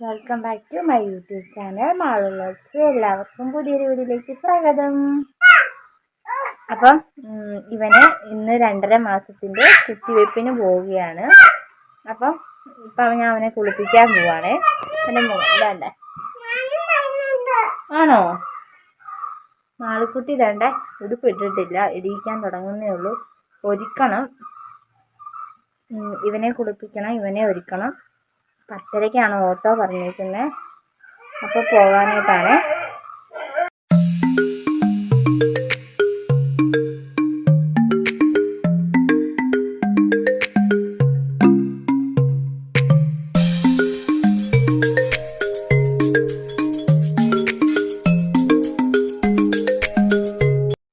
Welcome back to my YouTube channel മാളുള്ളച്ച്. എല്ലാവർക്കും പുതിയൊരു വീഡിയോയിലേക്ക് സ്വാഗതം. അപ്പം ഇവനെ ഇന്ന് 2.5 മാസത്തിൻ്റെ കുത്തിവെപ്പിന് പോവുകയാണ്. അപ്പം ഞാൻ അവനെ കുളിപ്പിക്കാൻ പോവാണേ. എൻ്റെ മോണ്ടേ ആണോ? മാളിക്കുട്ടി വേണ്ട, ഉടുപ്പ് ഇട്ടിട്ടില്ല, ഇടിയിക്കാൻ തുടങ്ങുന്നേ ഉള്ളൂ. ഒരുക്കണം, ഇവനെ കുളിപ്പിക്കണം, ഇവനെ ഒരുക്കണം. 10:30-ക്കാണ് ഓട്ടോ പറഞ്ഞിരിക്കുന്നത്. അപ്പോൾ പോകാനായിട്ടാണ്.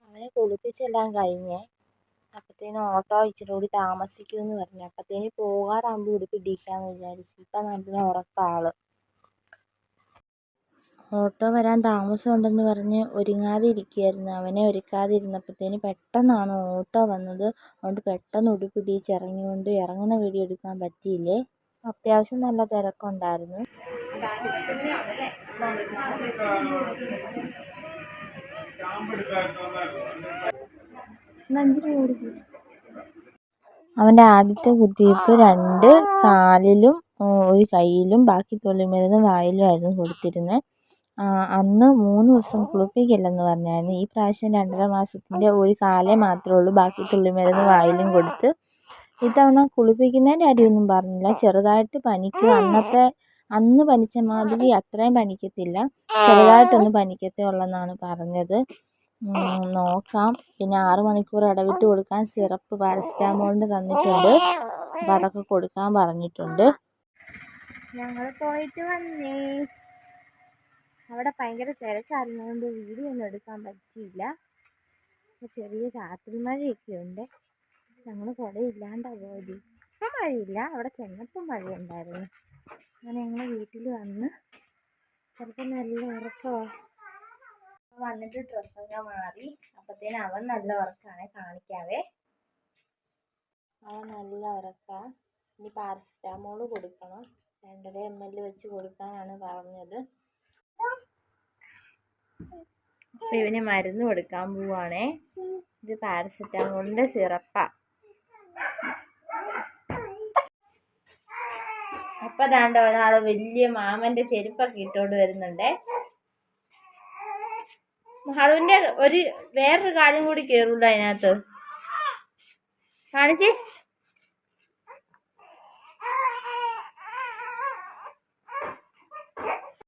അവനെ കുളിപ്പിച്ചെല്ലാം കഴിഞ്ഞേ. അപ്പത്തേനും ഓട്ടോ ഇച്ചിരി കൂടി താമസിക്കുമെന്ന് പറഞ്ഞു. അപ്പത്തേന് പോകാറാകുമ്പോൾ ഉടുപ്പിടിക്കാമെന്ന് വിചാരിച്ചു. ഇപ്പം നല്ല ഉറക്കമാണ്. ഓട്ടോ വരാൻ താമസമുണ്ടെന്ന് പറഞ്ഞ് ഒരുങ്ങാതെ ഇരിക്കുകയായിരുന്നു. അവനെ ഒരുക്കാതിരുന്നപ്പോഴത്തേന് പെട്ടെന്നാണ് ഓട്ടോ വന്നത്. അതുകൊണ്ട് പെട്ടെന്ന് ഉടുപ്പിടിച്ച് ഇറങ്ങിക്കൊണ്ട് ഇറങ്ങുന്ന വീഡിയോ എടുക്കാൻ പറ്റിയില്ലേ. അത്യാവശ്യം നല്ല തിരക്കുണ്ടായിരുന്നു. അവൻ്റെ ആദ്യത്തെ കുത്തിവയ്പ്പ് 2 കാലിലും 1 കയ്യിലും ബാക്കി തുള്ളിമരുന്ന് വായിലുമായിരുന്നു കൊടുത്തിരുന്നത്. അന്ന് 3 ദിവസം കുളിപ്പിക്കില്ലെന്ന് പറഞ്ഞായിരുന്നു. ഈ പ്രാവശ്യം 2.5 മാസത്തിൻ്റെ 1 കാലേ മാത്രമേ ഉള്ളൂ. ബാക്കി തുള്ളിമരുന്ന് വായിലും കൊടുത്ത്. ഇത്തവണ കുളിപ്പിക്കുന്നതിൻ്റെ കാര്യമൊന്നും പറഞ്ഞില്ല. ചെറുതായിട്ട് പനിക്കും. അന്ന് പനിച്ച മാതിരി അത്രയും പനിക്കത്തില്ല, ചെറുതായിട്ടൊന്ന് പനിക്കത്തേ ഉള്ളെന്നാണ് പറഞ്ഞത്. നോക്കാം. പിന്നെ 6 മണിക്കൂർ ഇടവിട്ട് കൊടുക്കാൻ സിറപ്പ് പാരസിറ്റാമോളിൻ്റെ തന്നിട്ടുണ്ട്. അപ്പം അതൊക്കെ കൊടുക്കാൻ പറഞ്ഞിട്ടുണ്ട്. ഞങ്ങൾ പോയിട്ട് വന്നേ. അവിടെ ഭയങ്കര തിരക്കായിരുന്നതുകൊണ്ട് വീഡിയോ ഒന്നും എടുക്കാൻ പറ്റിയില്ല. ചെറിയ ചാറ്റൽ മഴയൊക്കെ ഉണ്ട്. ഞങ്ങൾ കുടയില്ലാണ്ടാണ് പോയത്. ഇപ്പം മഴയില്ല, അവിടെ ചെന്നപ്പം മഴയുണ്ടായിരുന്നു. അങ്ങനെ ഞങ്ങൾ വീട്ടിൽ വന്ന് ചിലപ്പോൾ നല്ല ഉറക്കമാണ്. വന്നിട്ട് ഡ്രസ്സൊക്കെ മാറി. അപ്പത്തേനും അവൻ നല്ല ഉറക്കമാണ്. കാണിക്കാവേ. അവൻ നല്ല ഉറക്കമാണ്. ഇനി പാരസിറ്റാമോൾ കൊടുക്കണം. 2.5 ml വെച്ച് കൊടുക്കാനാണ് പറഞ്ഞത്. അപ്പം ഇവന് മരുന്ന് കൊടുക്കാൻ പോവാണേ. ഇത് പാരസിറ്റാമോളിൻ്റെ സിറപ്പാണ്. അപ്പം ദാണ്ട് ഒരാൾ വലിയ മാമൻ്റെ ചെരുപ്പൊക്കെ ഇട്ടുകൊണ്ട് വരുന്നുണ്ടേ. ഹളുവിൻ്റെ വേറൊരു കാര്യം കൂടി കയറൂല അതിനകത്ത്. കാണിച്ച്